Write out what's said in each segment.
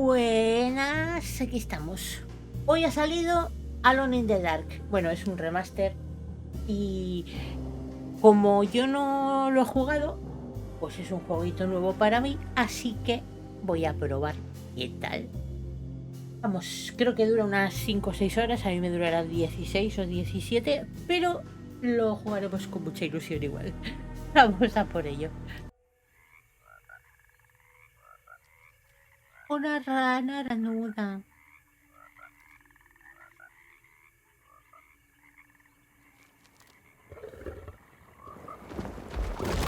Buenas, aquí estamos. Hoy ha salido Alone in the Dark. Bueno, es un remaster y como yo no lo he jugado, pues es un jueguito nuevo para mí, así que voy a probar qué tal. Vamos, creo que dura unas 5 o 6 horas, a mí me durará 16 o 17, pero lo jugaremos con mucha ilusión igual. Vamos a por ello. Una rana ranuda.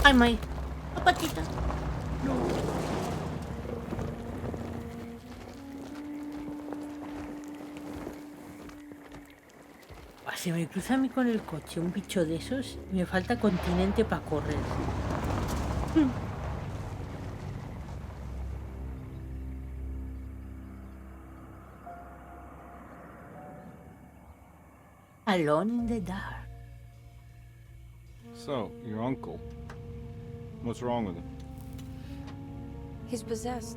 Ay, May. La patita. No. Se me cruza a mí con el coche un bicho de esos y me falta continente para correr. Alone in the dark. So, your uncle. What's wrong with him? He's possessed.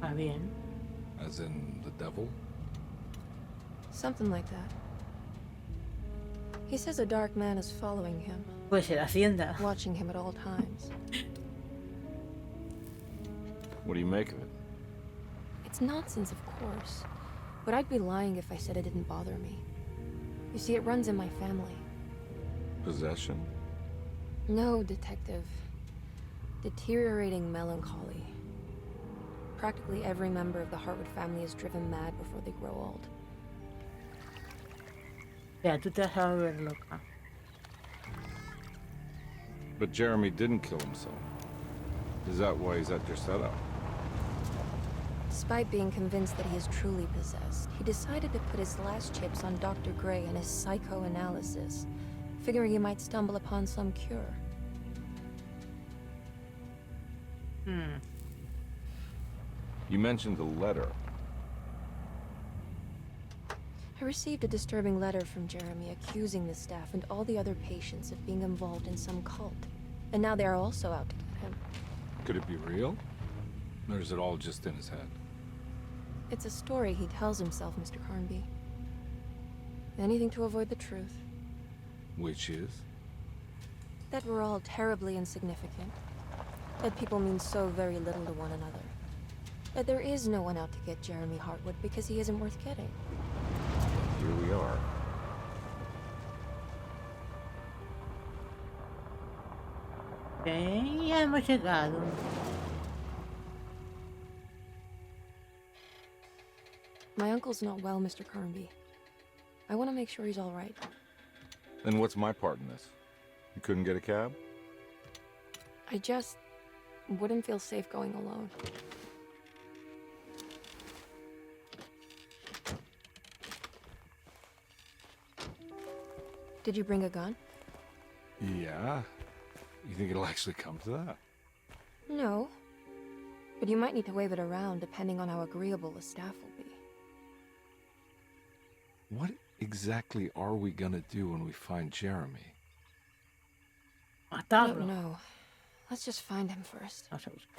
Ah, bien. As in the devil? Something like that. He says a dark man is following him, Puede ser Hacienda. watching him at all times. What do you make of it? It's nonsense, of course. But I'd be lying if I said it didn't bother me. You see, it runs in my family. Possession? No, detective. Deteriorating melancholy. Practically every member of the Hartwood family is driven mad before they grow old. Ya, tú te vas a volver loca. But Jeremy didn't kill himself. Is that why he's at your setup? Despite being convinced that he is truly possessed, he decided to put his last chips on Dr. Gray and his psychoanalysis, figuring he might stumble upon some cure. You mentioned the letter. I received a disturbing letter from Jeremy accusing the staff and all the other patients of being involved in some cult. And now they are also out to get him. Could it be real? Or is it all just in his head? It's a story he tells himself, Mr. Carnby. Anything to avoid the truth. Which is? That we're all terribly insignificant. That people mean so very little to one another. That there is no one out to get Jeremy Hartwood because he isn't worth getting. Here we are. Ya hemos llegado. My uncle's not well, Mr. Carnby. I want to make sure he's all right. Then what's my part in this? You couldn't get a cab? I just wouldn't feel safe going alone. Did you bring a gun? Yeah. You think it'll actually come to that? No. But you might need to wave it around depending on how agreeable the staff will be. What exactly are we gonna do when we find Jeremy? I Matarlo. don't know. Let's just find him first. Vamos a buscar.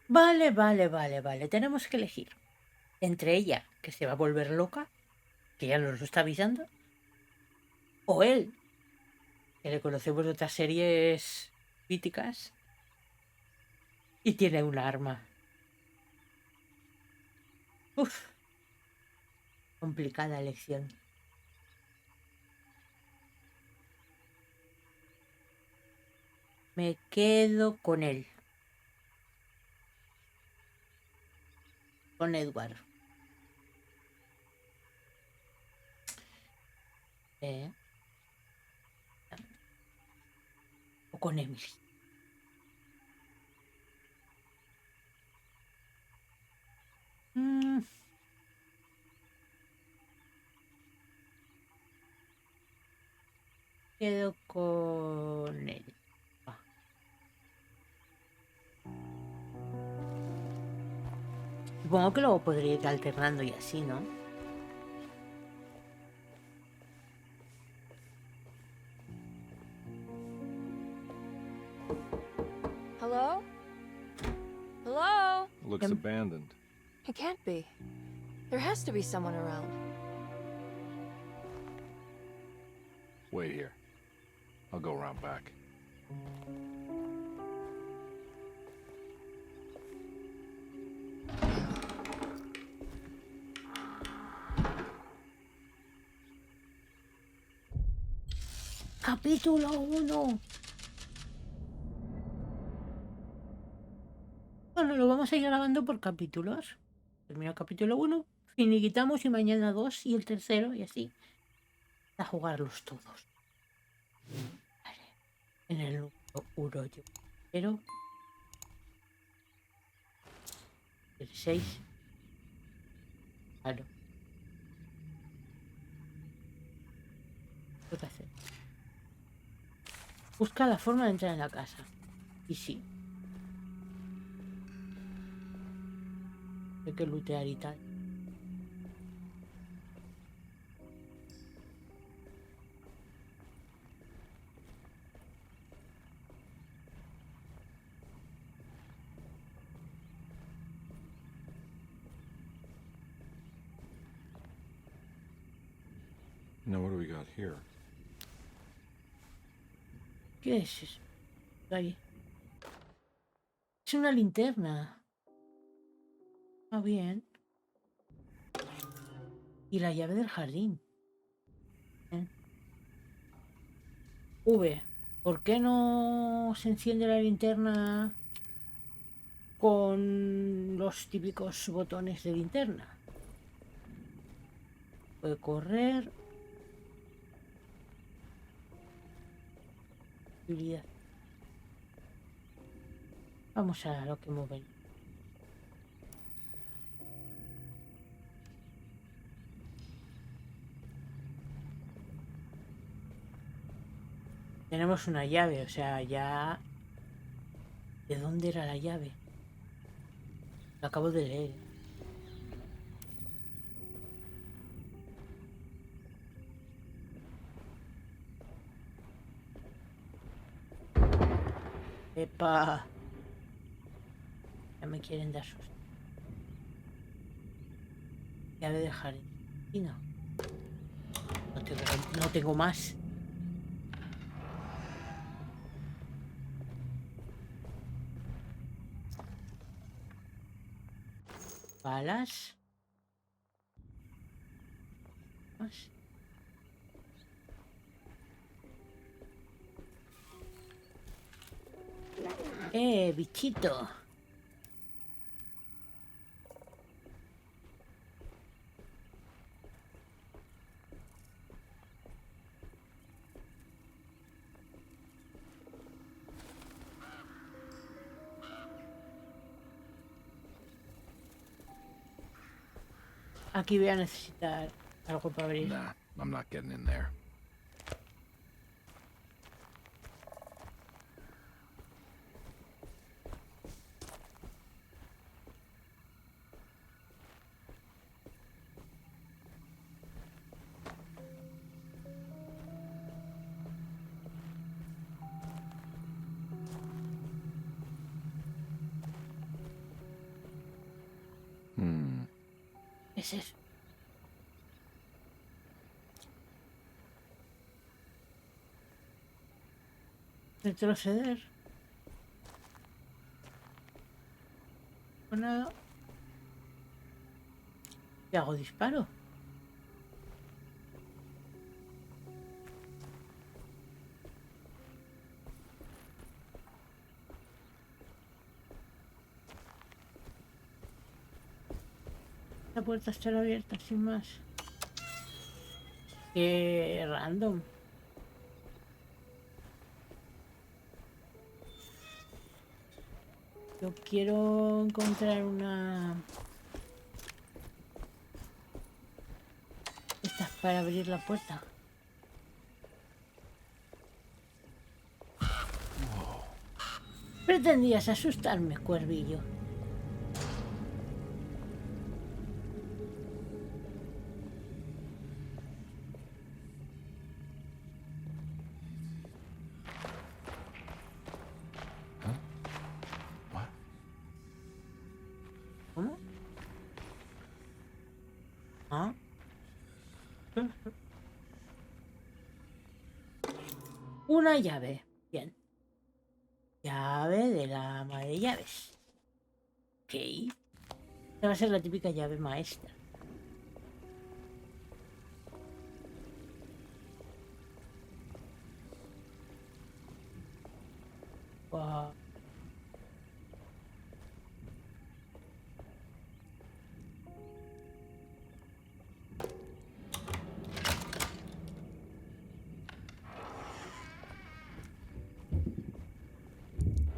Vale. Tenemos que elegir entre ella, que se va a volver loca, que ya nos lo está avisando, o él, que le conocemos de otras series míticas y tiene un arma. Uf, complicada elección. Me quedo con él. Con Edward. O con Emily. Quedo con él. Ah. Supongo que luego podría ir alternando y así, ¿no? Hello? Hello? Looks abandoned. It can't be. There has to be someone around. Wait here. I'll go around back. Capítulo 1. Bueno, lo vamos a ir grabando por capítulos. Termina el capítulo 1, finiquitamos y mañana 2 y el tercero y así. A jugarlos todos. Vale. En el número 1 yo. Pero el 6. Claro. ¿Qué que hacer? Busca la forma de entrar en la casa. Y sí. Hay que lootear y tal. Now what do we got here? ¿Qué es eso? Ahí. Es una linterna. Ah, bien. Y la llave del jardín. V. ¿Por qué no se enciende la linterna con los típicos botones de linterna? Puede correr. Utilidad. Vamos a lo que hemos venido. Tenemos una llave, o sea, ya... ¿De dónde era la llave? Lo acabo de leer. ¡Epa! Ya me quieren dar susto. Llave de jardín. Y no. No tengo más. Balas. Más. Bichito. Aquí voy a necesitar algo para abrir. Nah, I'm not getting in there. ¿Qué es eso? Retroceder. Pues nada. ¿Y hago disparo? La puerta estará abierta sin más. Qué random. Yo quiero encontrar una... Estas para abrir la puerta. Pretendías asustarme, cuervillo. What? ¿Cómo? ¿Ah? Una llave. Bien. Llave de la ama de llaves. Ok. Esta va a ser la típica llave maestra. Wow.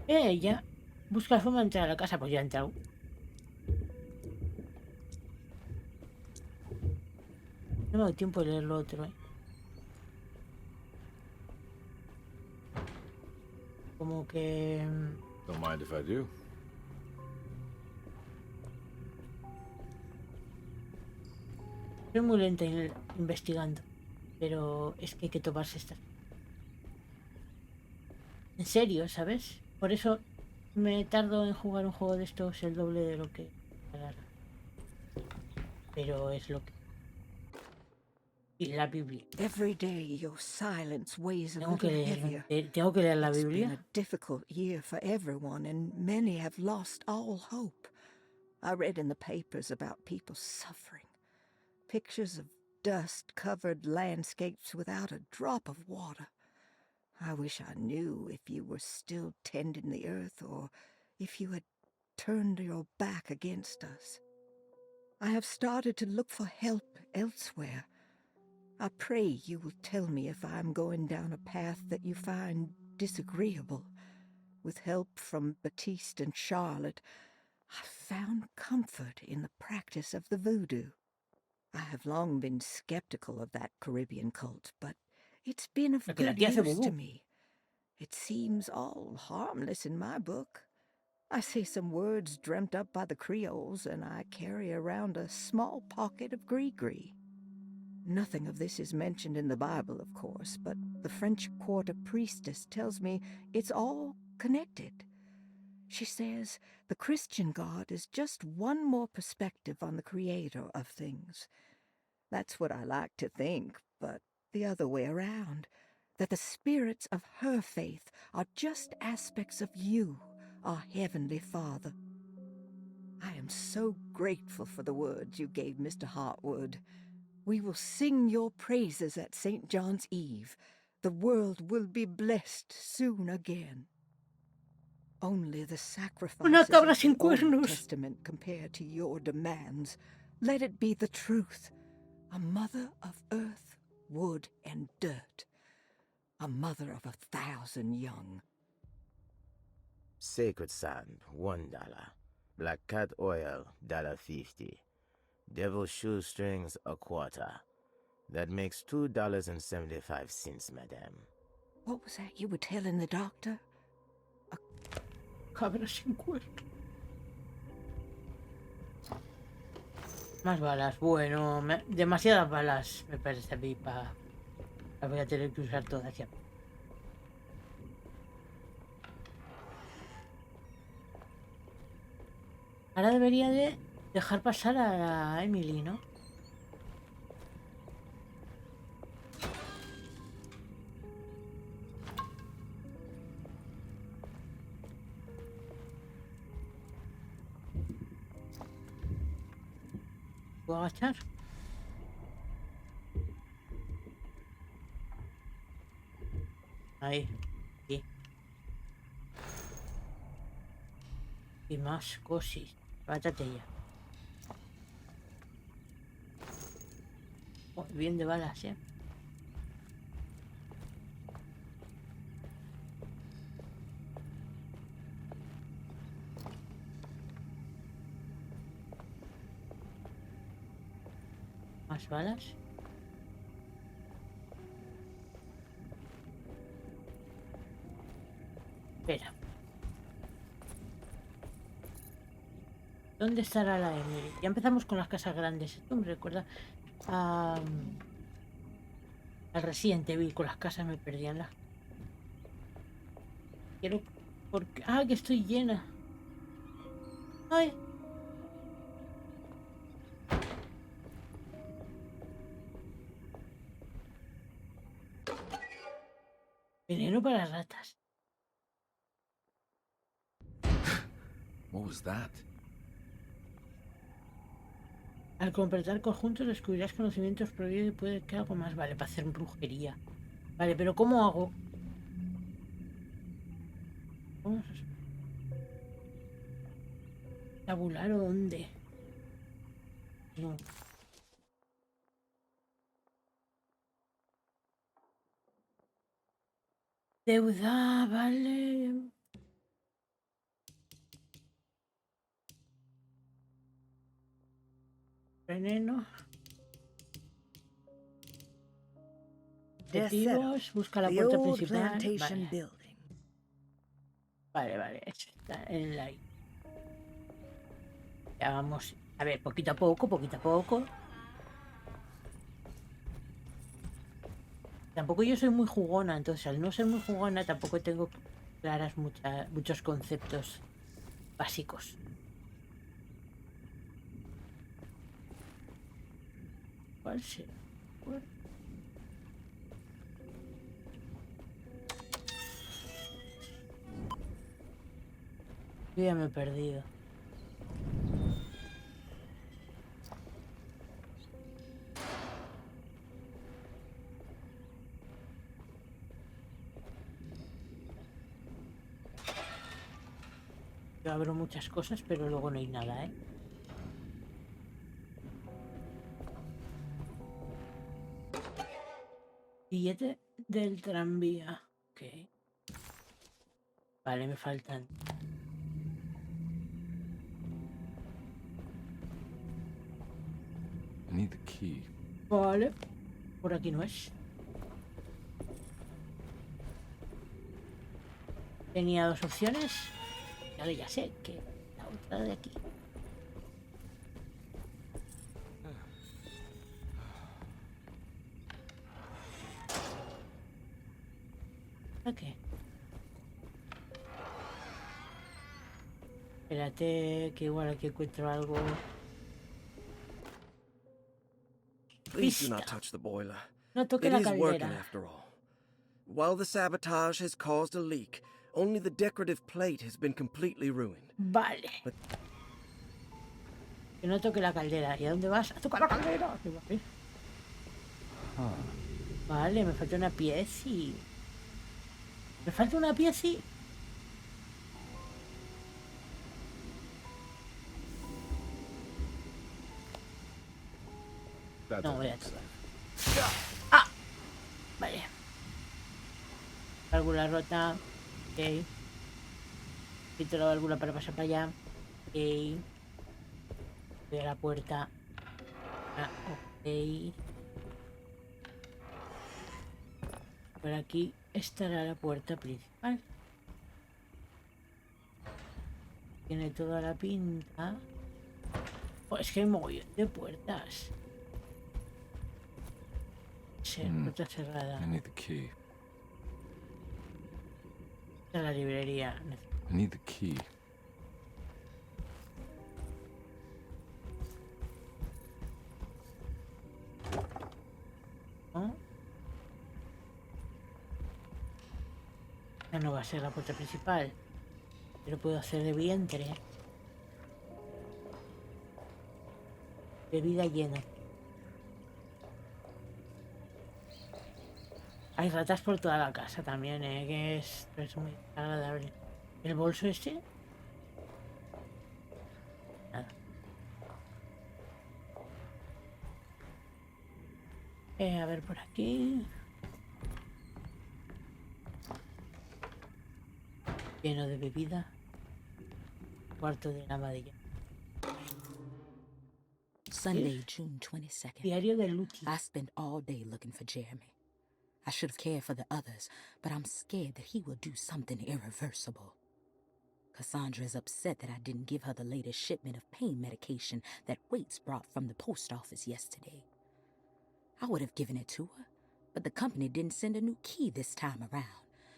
Ella busca la forma de entrar a la casa, pues ya ha entrado. No me doy tiempo de leer lo otro, ¿eh? Como que... Don't mind if I do. Soy muy lenta investigando. Pero es que hay que tomarse estas... En serio, ¿sabes? Por eso me tardo en jugar un juego de estos el doble de lo que... Pero es lo que... Y la Biblia. Every day your silence weighs a Tengo que little leer, heavier. tengo que leer la It's been Biblia. a difficult year for everyone, and many have lost all hope. I read in the papers about people suffering. Pictures of dust-covered landscapes without a drop of water. I wish I knew if you were still tending the earth or if you had turned your back against us. I have started to look for help elsewhere. I pray you will tell me if I am going down a path that you find disagreeable. With help from Baptiste and Charlotte, I found comfort in the practice of the voodoo. I have long been skeptical of that Caribbean cult, but it's been of Porque la good tía hace use to vudú. me. It seems all harmless in my book. I say some words dreamt up by the Creoles, and I carry around a small pocket of gree-gree. Nothing of this is mentioned in the Bible, of course, but the French Quarter priestess tells me it's all connected. She says the Christian God is just one more perspective on the creator of things. That's what I like to think, but the other way around, that the spirits of her faith are just aspects of you, our Heavenly Father. I am so grateful for the words you gave Mr. Hartwood. We will sing your praises at St. John's Eve. The world will be blessed soon again. Only the Una sacrifices cabra of sin the Old cuernos. Testament compare to your demands. Let it be the truth. A mother of earth, wood, and dirt. A mother of 1,000 young. Sacred sand, $1. Black cat oil, $1.50. Devil shoestrings, $0.25. That makes $2.75, madame. What was that you were telling the doctor? Cabra sin cuernos. Más balas. Bueno, demasiadas balas me parece a mí para... Las voy a tener que usar todas ya. Ahora debería de dejar pasar a la Emily, ¿no? ¿Puedo agachar? Ahí. Sí. Y más cosas. Pátate ya. Oh, bien de balas, ¿eh? Más balas. Espera. ¿Dónde estará la Emily? Ya empezamos con las casas grandes. Esto me recuerda a, al Resident Evil. Con las casas me perdían las... Quiero... Porque... Ah, que estoy llena. Ay. Veneno para ratas. What was that? Al completar conjuntos descubrirás conocimientos prohibidos y puede que algo más. Vale, para hacer brujería. Vale, pero ¿cómo hago? ¿Cómo se... ¿Tabular o dónde? No. Deuda, vale. Veneno. Objetivos, busca la The puerta old principal. plantation Vale. building. Vale, está en la... Ya vamos, a ver, poquito a poco, poquito a poco. Tampoco yo soy muy jugona, entonces al no ser muy jugona tampoco tengo claras muchos conceptos básicos. ¿Cuál será? Yo ya me he perdido. Yo abro muchas cosas, pero luego no hay nada, ¿eh? Billete del tranvía. Ok. Vale, me faltan. I need the key. Vale. Por aquí no es. Tenía dos opciones. Ahora ya sé que la otra de aquí. Ok. Espérate, que igual aquí encuentro algo. Please do Pista. not touch the boiler. No toque It la is working caldera. after all. While the sabotage has caused a leak, only the decorative plate has been completely ruined. Vale. But- Que no toque la caldera. ¿Y a dónde vas? ¡A tocar la caldera! Vale, me falta una pieza y... Me falta una pieza y... That No, doesn't voy a make tocar. sense. ¡Ah! Vale. Válvula rota. Ok. Quito la válvula para pasar para allá. Ok. Voy a la puerta. Ah, ok. Por aquí estará la puerta principal. Tiene toda la pinta. Oh, es que hay mogollón de puertas. Sí, puerta cerrada. I need the key. Esta es la librería. I need the key. ¿No? Ya no va a ser la puerta principal. Pero puedo hacer de vientre. Bebida llena. Hay ratas por toda la casa también, que es muy agradable. ¿El bolso este? Nada. A ver por aquí. Lleno de bebida. Cuarto de la madilla. Sunday, June 22nd. Diario de Luti. I spent all day looking for Jeremy. I should have cared for the others, but I'm scared that he will do something irreversible. Cassandra's upset that I didn't give her the latest shipment of pain medication that Waits brought from the post office yesterday. I would have given it to her, but the company didn't send a new key this time around,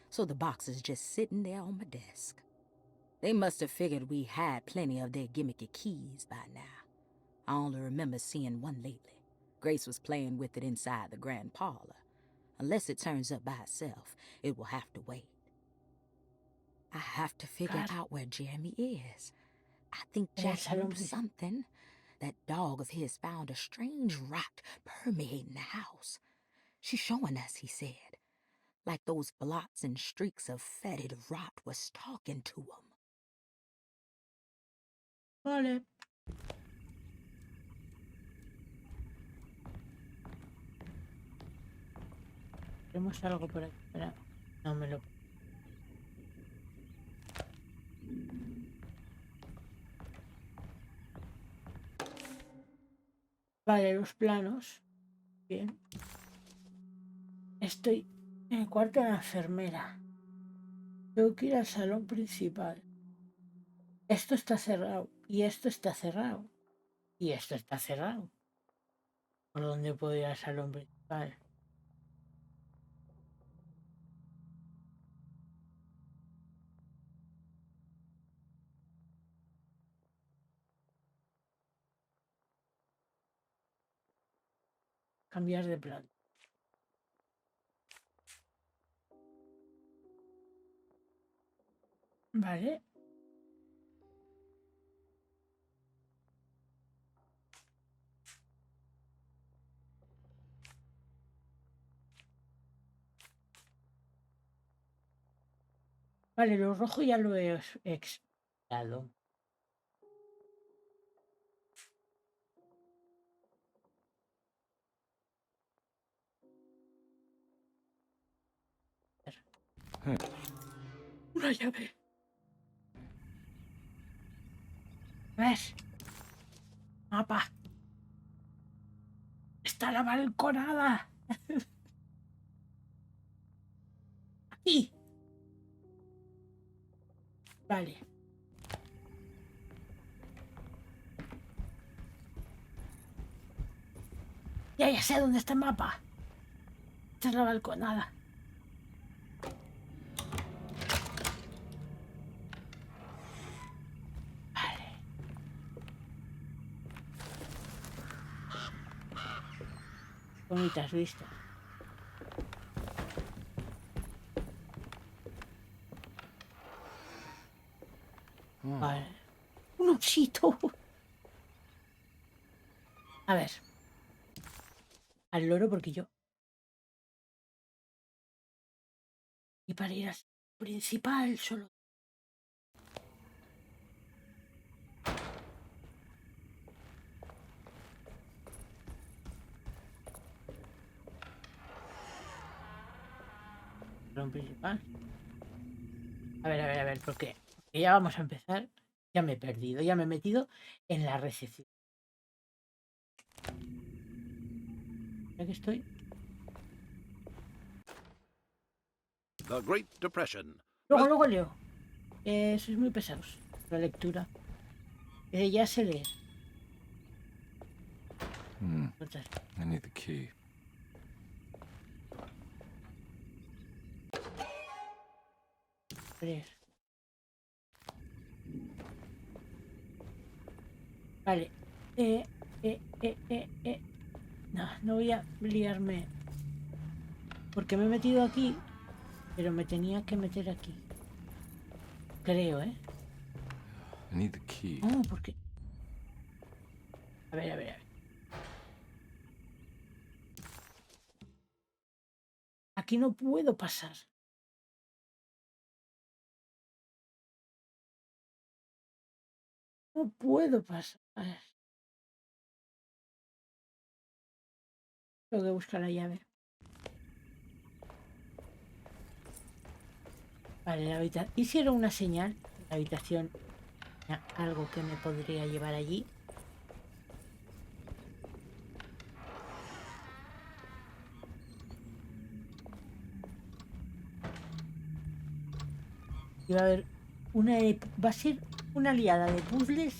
so the box is just sitting there on my desk. They must have figured we had plenty of their gimmicky keys by now. I only remember seeing one lately. Grace was playing with it inside the grand parlor. Unless it turns up by itself, it will have to wait. I have to figure out where Jeremy is. I think En el Jack salón knew something. That dog of his found a strange rot permeating the house. She's showing us, he said. Like those blots and streaks of fetid rot was talking to him. Vale. Tenemos algo por aquí. Espera. No me lo... Vale, los planos. Bien. Estoy en el cuarto de la enfermera. Tengo que ir al salón principal. Esto está cerrado. Y esto está cerrado. Y esto está cerrado. ¿Por dónde puedo ir al salón principal? Cambiar de plan. Vale. Vale, lo rojo ya lo he explorado. Una llave. A ver. Mapa. Está la balconada. Aquí. Vale. Ya sé dónde está el mapa. Esta es la balconada. Vale. Bonitas vistas. Vale. Un osito. A ver. Al loro porque yo. Y para ir al principal solo. Salón principal. A ver, ¿por qué? Porque ya vamos a empezar. Ya me he perdido, ya me he metido en la recepción. Ya que estoy. The Great Depression. Luego leo. Sois muy pesados. La lectura. Ya sé leer. I need the key. Leer. Vale. No voy a liarme. Porque me he metido aquí. Pero me tenía que meter aquí. Creo, ¿eh? I need the key. No, porque... A ver. Aquí no puedo pasar. No puedo pasar. Tengo que buscar la llave. Vale, la habitación. Hicieron una señal. La habitación. Algo que me podría llevar allí. Iba a haber Va a ser una liada de puzzles.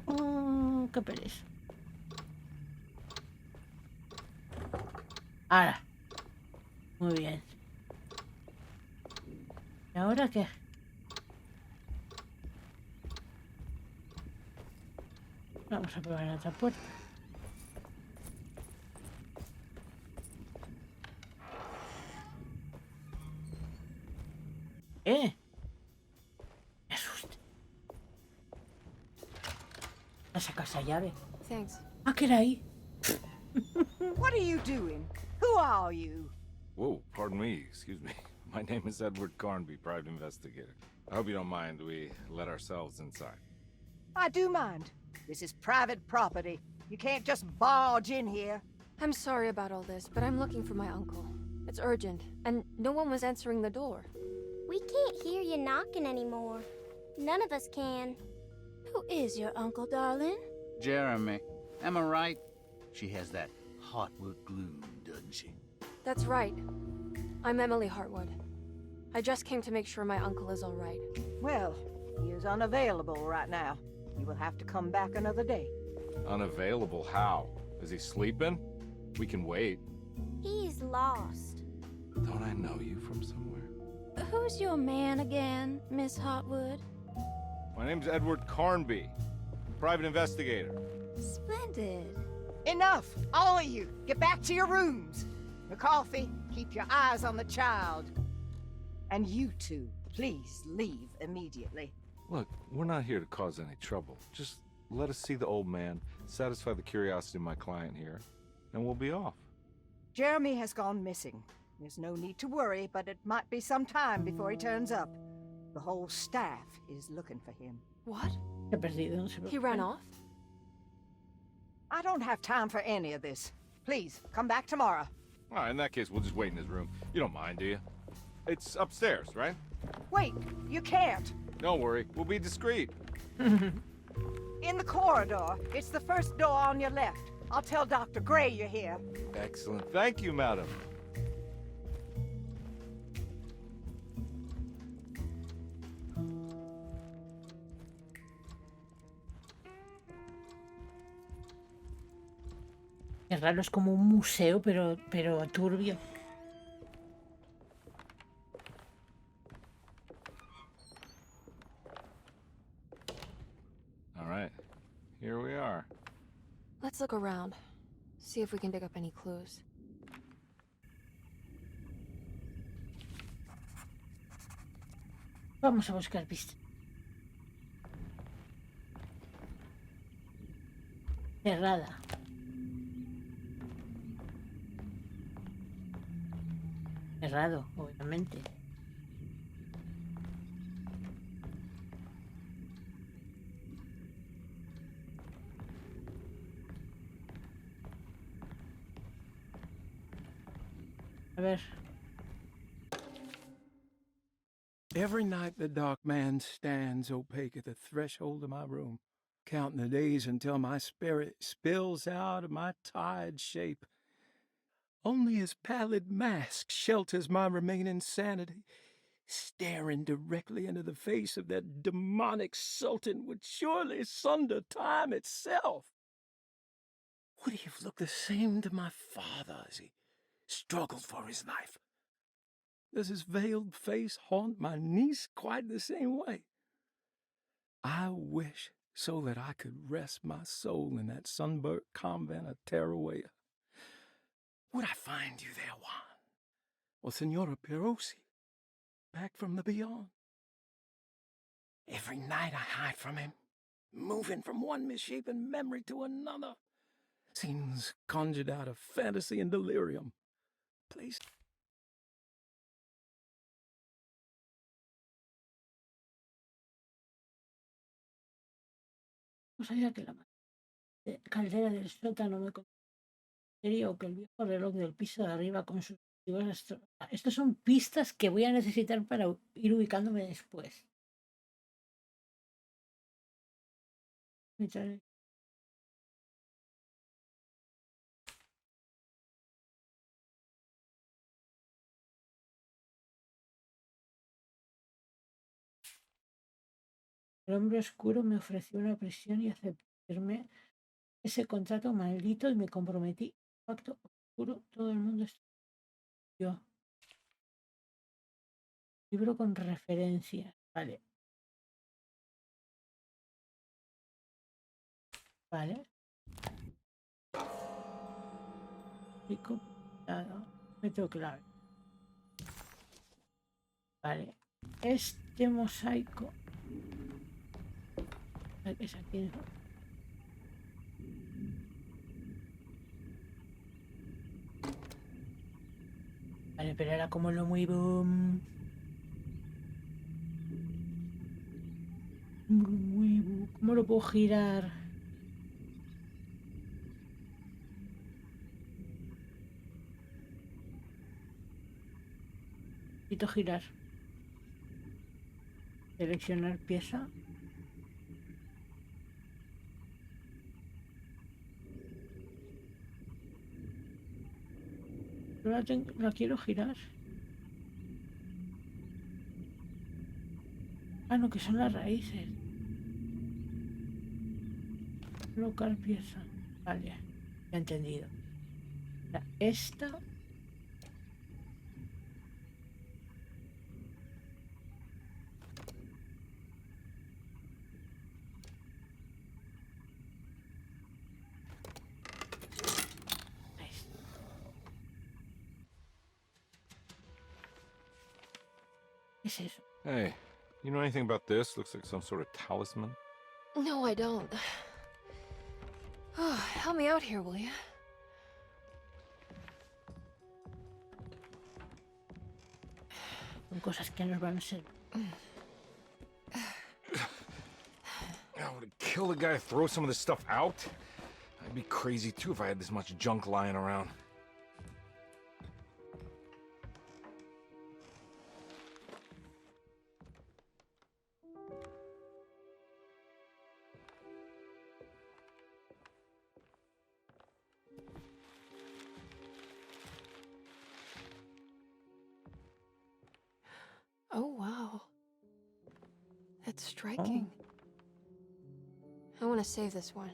Oh, qué pereza. Ahora. Muy bien. ¿Y ahora qué? Vamos a probar la otra puerta. Me asusta. ¿La sacas esa llave? Thanks. Ah, que era ahí. What are you doing? Who are you? Whoa, pardon me, excuse me. My name is Edward Carnby, private investigator. I hope you don't mind we let ourselves inside. I do mind. This is private property. You can't just barge in here. I'm sorry about all this, but I'm looking for my uncle. It's urgent, and no one was answering the door. We can't hear you knocking anymore. None of us can. Who is your uncle, darling? Jeremy. Am I right? She has that Hartwood glue, doesn't she? That's right. I'm Emily Hartwood. I just came to make sure my uncle is all right. Well, he is unavailable right now. You will have to come back another day. Unavailable how? Is he sleeping? We can wait. He's lost. Don't I know you from somewhere? Who's your man again, Miss Hotwood? My name's Edward Carnby, private investigator. Splendid. Enough! All of you! Get back to your rooms! McCarthy, keep your eyes on the child. And you two, please leave immediately. Look, we're not here to cause any trouble. Just let us see the old man, satisfy the curiosity of my client here, and we'll be off. Jeremy has gone missing. There's no need to worry, but it might be some time before he turns up. The whole staff is looking for him. What? He perdido, no se He preocupe. ran off? I don't have time for any of this. Please, come back tomorrow. All right, in that case, we'll just wait in his room. You don't mind, do you? It's upstairs, right? Wait, you can't. Don't worry, we'll be discreet. In the corridor. It's the first door on your left. I'll tell Dr. Gray you're here. Excellent. Thank you, madam. Es raro, es como un museo, pero turbio. All right, here we are. Let's look around. See if we can dig up any clues. Vamos a buscar pistas. Cerrada. Cerrado, obviamente. A ver. Every night the dark man stands opaque at the threshold of my room, counting the days until my spirit spills out of my tired shape. Only his pallid mask shelters my remaining sanity. Staring directly into the face of that demonic sultan would surely sunder time itself. Would he have looked the same to my father as he struggled for his life? Does his veiled face haunt my niece quite the same way? I wish so that I could rest my soul in that sunburnt convent of Teruel. Would I find you there, Juan? Or Senora Perosi, back from the beyond? Every night I hide from him, moving from one misshapen memory to another. Scenes conjured out of fantasy and delirium. Place. No sabía que la caldera del sótano me contaría o que el viejo reloj del piso de arriba con sus antiguas Estos son pistas que voy a necesitar para ir ubicándome después. El hombre oscuro me ofreció una prisión y acepté firmé ese contrato maldito y me comprometí. Pacto oscuro, todo el mundo está. Yo. Libro con referencias. Vale. Vale. Rico, método clave. Vale. Este mosaico. Es aquí, ¿no? Vale, pero ahora como lo muevo. ¿Cómo lo puedo girar? Necesito girar. Seleccionar pieza. La quiero girar. Ah, no, que son las raíces. Colocar pieza. Vale, ya he entendido. Esta. ¿Qué es eso? Hey, you know anything about this? Looks like some sort of talisman. No, I don't. Oh, help me out here, will you? Son cosas que nos van a ser. I would kill the guy to throw some of this stuff out. I'd be crazy too if I had this much junk lying around. Oh, wow. That's striking. I want to save this one.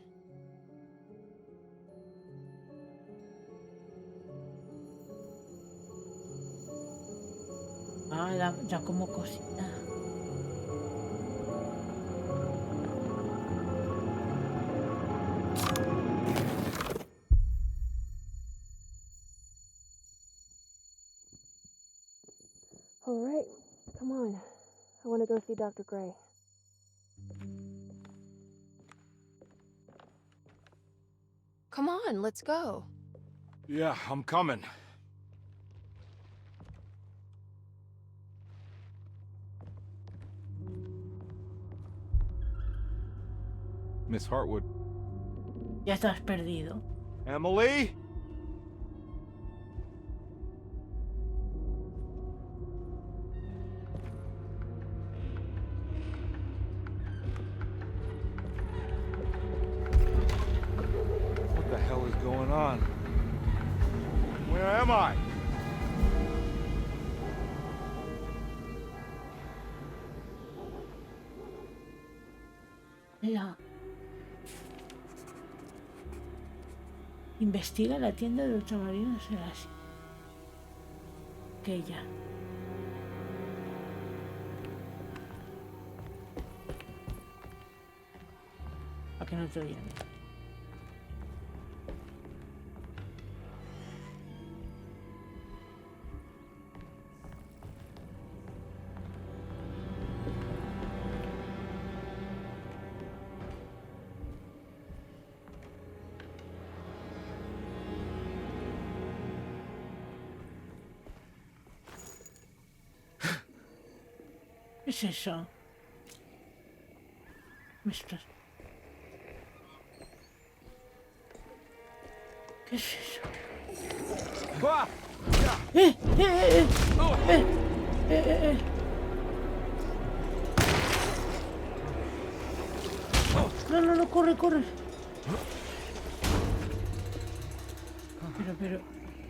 Ah, ya como cosita. All right, come on. I want to go see Dr. Gray. Come on, let's go. Yeah, I'm coming. Miss Hartwood. Ya estás perdido. Emily? What the hell is going on? Where am I? La... Investiga la tienda de ultramarinos en Asia. Que ya. ¿A que no te oyen? ¿Qué es eso? Me estás... ¿Qué es eso? Ah! No, corre. Pero...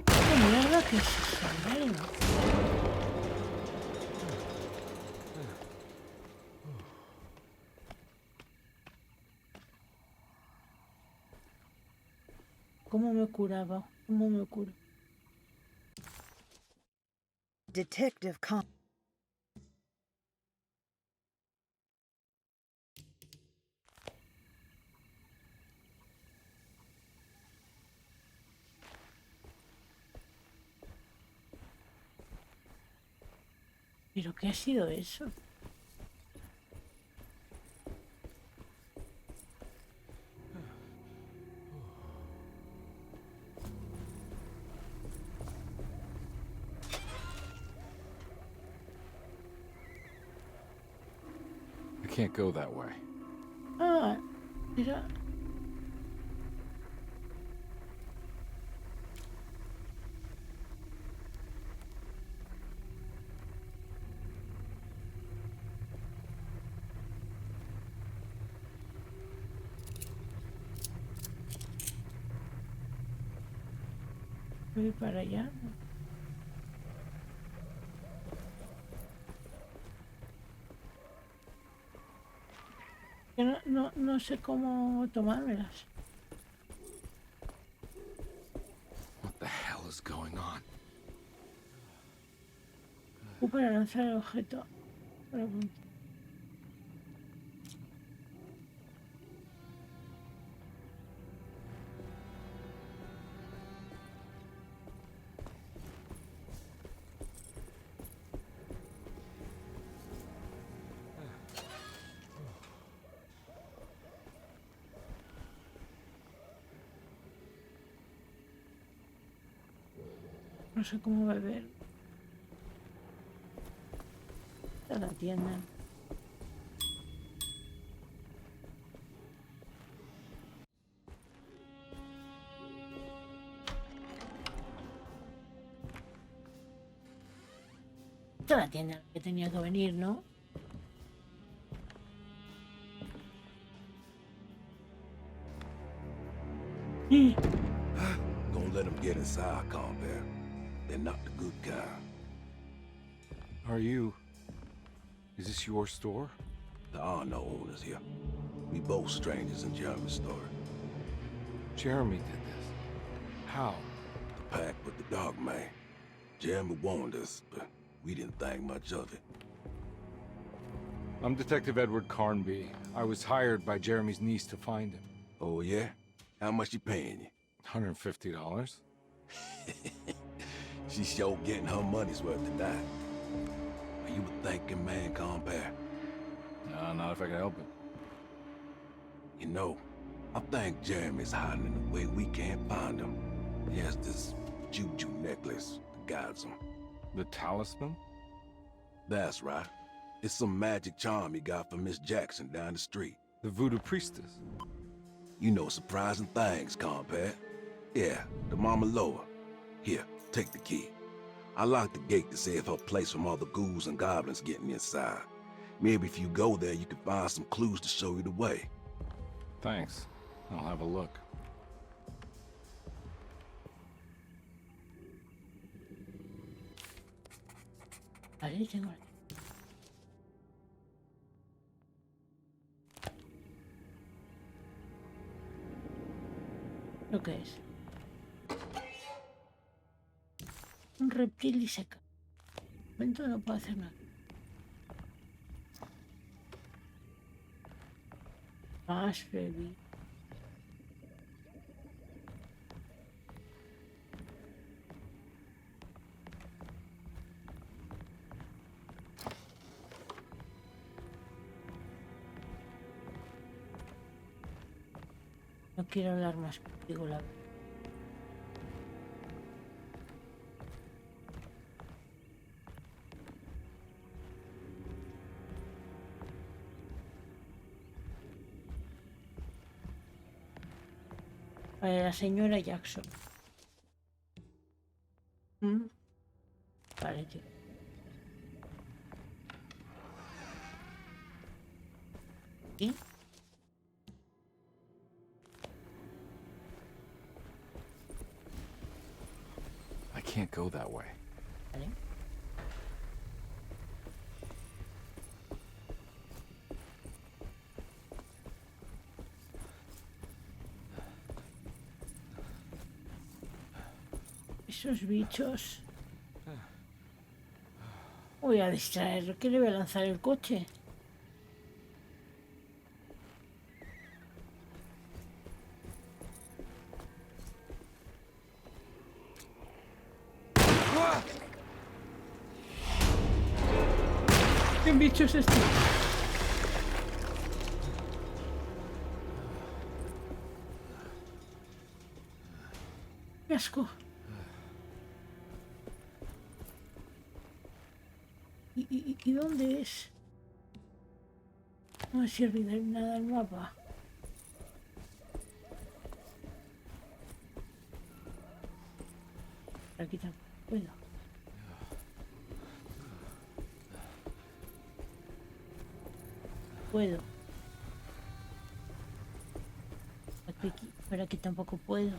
¿Qué mierda que es eso? ¿Cómo me curaba? ¿Cómo me curo? Detective Con. ¿Pero qué ha sido eso? I can't go that way. Ah, era... Voy para allá. Que no sé cómo tomármelas. What the hell is going on? Para lanzar el objeto. Para apuntar. No sé cómo beber. A la tienda. Esta es la tienda que tenía que venir, ¿no? Gonna let them get inside, combat. They're not the good kind. Are you... Is this your store? There are no owners here. We both strangers in Jeremy's store. Jeremy did this. How? The pact with the dog man. Jeremy warned us, but we didn't think much of it. I'm Detective Edward Carnby. I was hired by Jeremy's niece to find him. Oh, yeah? How much she paying you? $150. She's sure getting her money's worth tonight. Are you a thinking man, compare? No, not if I can help it. You know, I think Jeremy's hiding in a way we can't find him. He has this juju necklace that guides him. The talisman? That's right. It's some magic charm he got from Miss Jackson down the street. The voodoo priestess? You know surprising things, compare. Yeah, the Mama Loa. Here, take the key. I locked the gate to save her place from all the ghouls and goblins getting inside. Maybe if you go there, you can find some clues to show you the way. Thanks. I'll have a look. Ahí tengo. ¿Lo que es? Un reptil y seca. De momento no puedo hacer nada. Más baby. No quiero hablar más contigo, la verdad. Para la señora Jackson. Vale, tío. ¿Y? I can't go that way. Vale. Esos bichos. Voy a distraerlo. ¿Qué le voy a lanzar el coche? ¿Qué bicho es este? ¡Qué asco! ¿Y dónde es? No me sirve de nada el mapa. Aquí tampoco puedo. Puedo. Aquí, pero aquí tampoco puedo.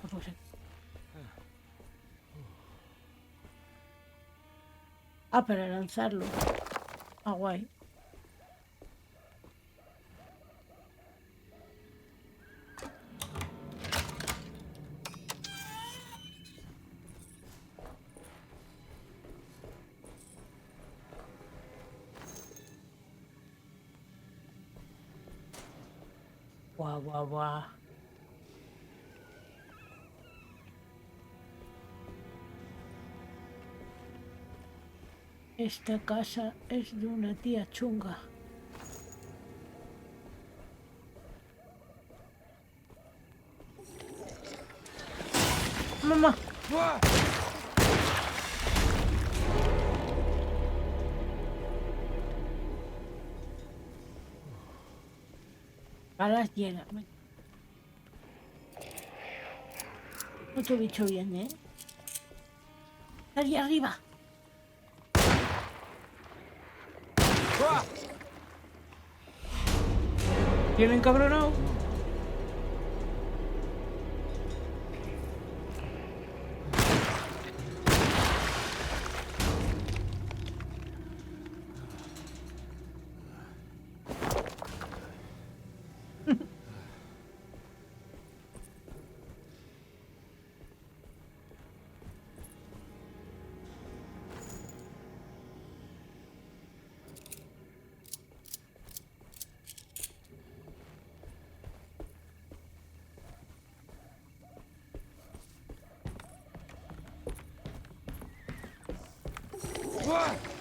Pues aquí. Ah, para lanzarlo. Ah, guay. Guau, guau, guau. Esta casa es de una tía chunga. ¡Mamá! Balas llenas. Otro bicho viene, ¿eh? ¡Está allí arriba! ¿Tiene encabronado?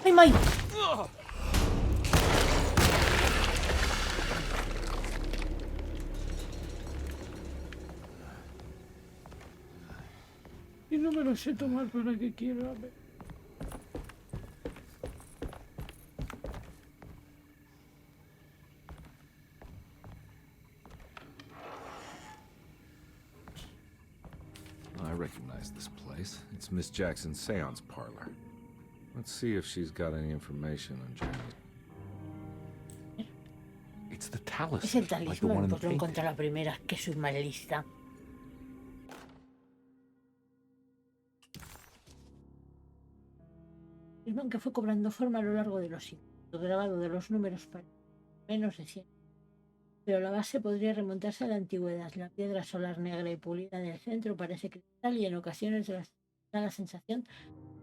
¡Ay, May! Y no me lo sé tomar para que quiero. A ver. I recognize this place. It's Miss Jackson's seance parlor. Let's see if she's got any information on Jeremy. It's the talisman. Es el like the one talismán, in the pues lo painting. encontré a la primera, que soy mal lista. Talismán que fue cobrando forma a lo largo de los siglos, grabado de los números para menos de 100. Pero la base podría remontarse a la antigüedad. La piedra solar negra y pulida del centro parece cristal y en ocasiones da la sensación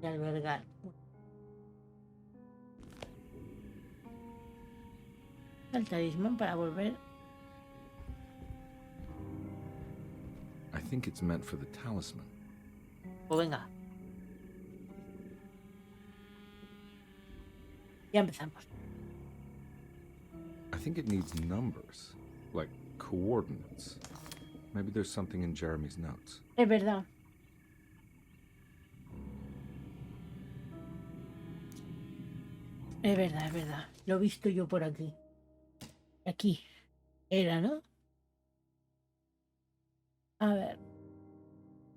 de albergar. El talismán para volver. I think it's meant for the talisman. Pues venga. Ya empezamos. I think it needs numbers, like coordinates. Maybe there's something in Jeremy's notes. Es verdad. Es verdad, es verdad. Lo he visto yo por aquí. Aquí. Era, ¿no? A ver.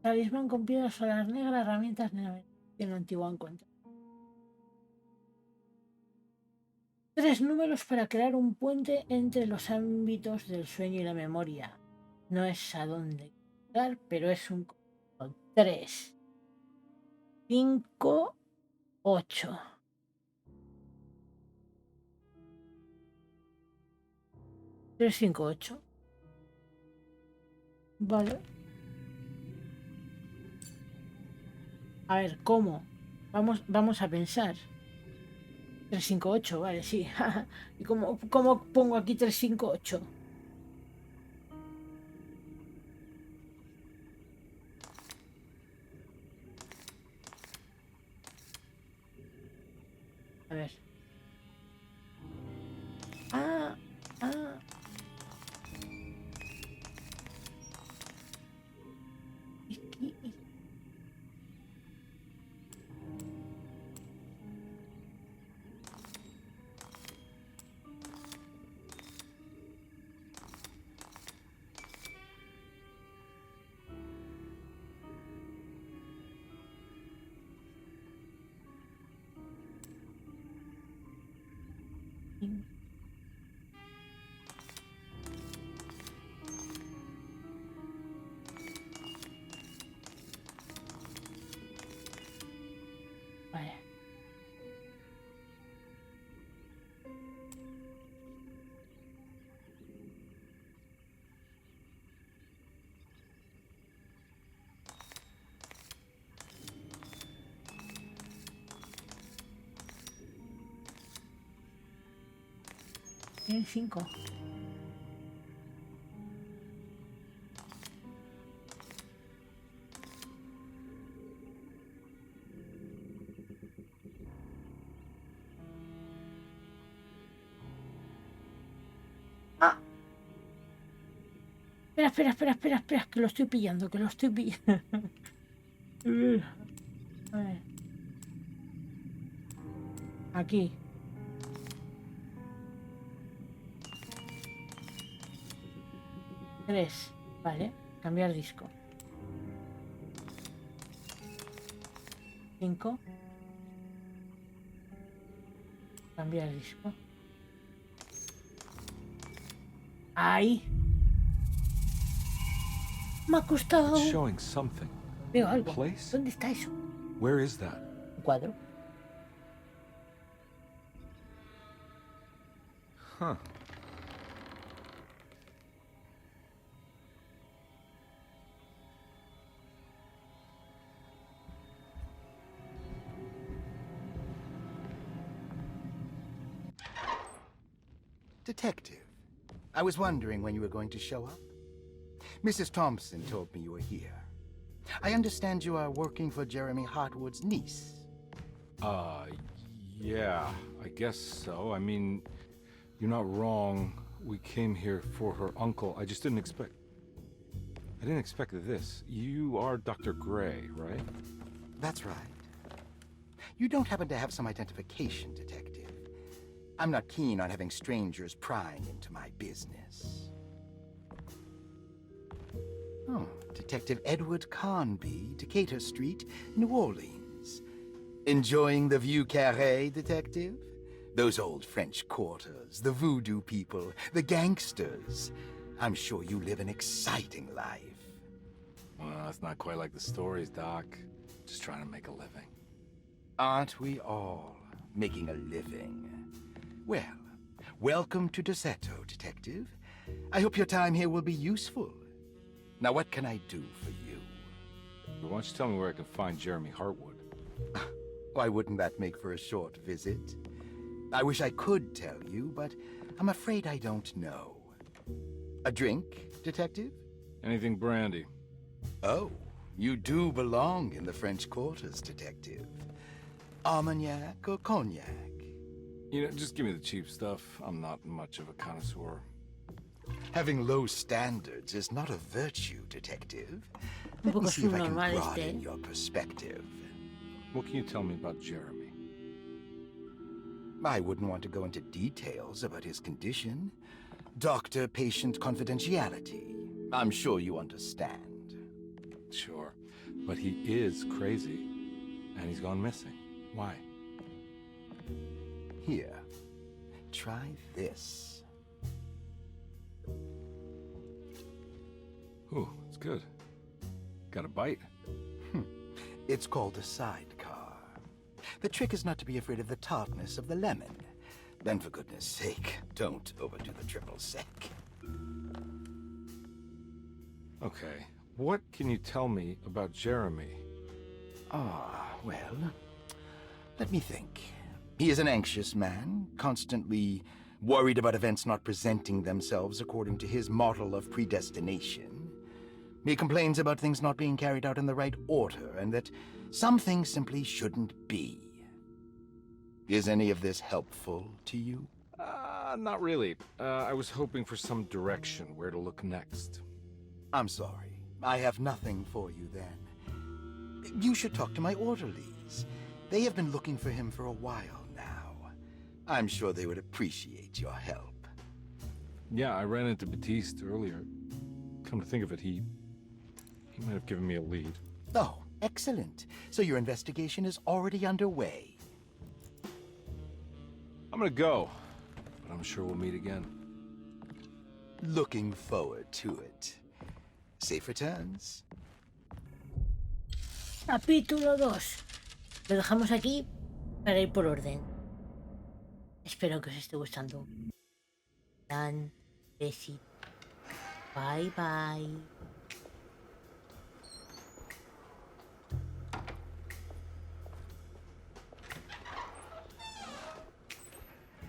Talismán con piedra solar negra, herramientas de la antigua encuentro. 3 números para crear un puente entre los ámbitos del sueño y la memoria. No es a dónde llegar, pero es un 3, 5, 8. 3, 5, 8. Vale. A ver, ¿cómo? Vamos a pensar. 358, vale, sí. ¿Y cómo pongo aquí 358? A ver. Ah. Aquí. Vale. Tiene 5. Ah. Espera, que lo estoy pillando, A ver. Aquí. Tres. Vale. Cambiar disco. 5. Cambiar disco. Ahí. Me ha costado. It's showing something. Veo algo. Place? ¿Dónde está eso? Where is that? Un cuadro. Huh. Detective, I was wondering when you were going to show up. Mrs. Thompson told me you were here. I understand you are working for Jeremy Hartwood's niece. Yeah, I guess so. I mean, you're not wrong. We came here for her uncle. I didn't expect this. You are Dr. Gray, right? That's right. You don't happen to have some identification, Detective. I'm not keen on having strangers prying into my business. Oh, Detective Edward Carnby, Decatur Street, New Orleans. Enjoying the Vieux Carré, Detective? Those old French quarters, the voodoo people, the gangsters. I'm sure you live an exciting life. Well, it's not quite like the stories, Doc. Just trying to make a living. Aren't we all making a living? Well, welcome to Deseto, Detective. I hope your time here will be useful. Now, what can I do for you? Why don't you tell me where I can find Jeremy Hartwood? Why wouldn't that make for a short visit? I wish I could tell you, but I'm afraid I don't know. A drink, Detective? Anything brandy. Oh, you do belong in the French quarters, Detective. Armagnac or cognac? You know, just give me the cheap stuff. I'm not much of a connoisseur. Having low standards is not a virtue, Detective. Un Let me poco see if I can subnormal broaden your perspective. What can you tell me about Jeremy? I wouldn't want to go into details about his condition. Doctor-patient confidentiality. I'm sure you understand. Sure, but he is crazy, and he's gone missing. Why? Here, try this. Ooh, it's good. Got a bite? It's called a sidecar. The trick is not to be afraid of the tartness of the lemon. Then, for goodness sake, don't overdo the triple sec. Okay, what can you tell me about Jeremy? Well, let me think. He is an anxious man, constantly worried about events not presenting themselves according to his model of predestination. He complains about things not being carried out in the right order, and that some things simply shouldn't be. Is any of this helpful to you? Not really. I was hoping for some direction where to look next. I'm sorry. I have nothing for you then. You should talk to my orderlies. They have been looking for him for a while now. I'm sure they would appreciate your help. Yeah, I ran into Batiste earlier. Come to think of it, he might have given me a lead. Oh, excellent. So your investigation is already underway. I'm gonna go, but I'm sure we'll meet again. Looking forward to it. Safe returns. Capítulo 2. Lo dejamos aquí para ir por orden. Espero que os esté gustando. Dan, besito. Bye bye.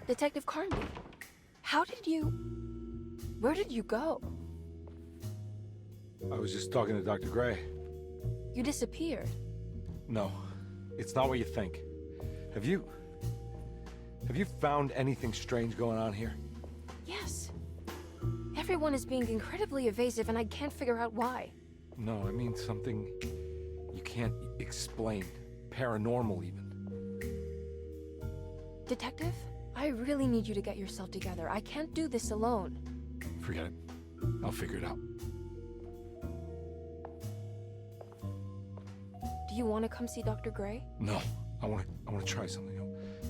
Detective Carnby, where did you go? I was just talking to Dr. Gray. You disappeared. No, it's not what you think. Have you found anything strange going on here? Yes. Everyone is being incredibly evasive and I can't figure out why. No, I mean something you can't explain. Paranormal, even. Detective, I really need you to get yourself together. I can't do this alone. Forget it. I'll figure it out. Do you want to come see Dr. Gray? No, I want to try something.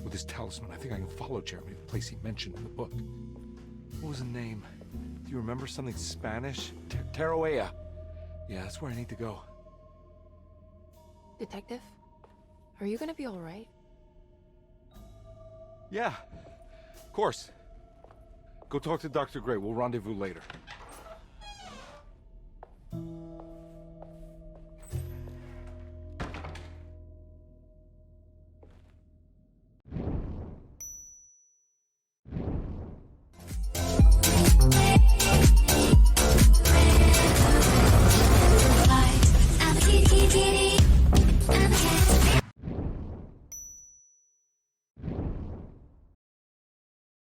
With this talisman, I think I can follow Jeremy to the place he mentioned in the book. What was the name? Do you remember something Spanish? Tarawea. Yeah, that's where I need to go. Detective, are you gonna be all right? Yeah, of course. Go talk to Dr. Gray. We'll rendezvous later.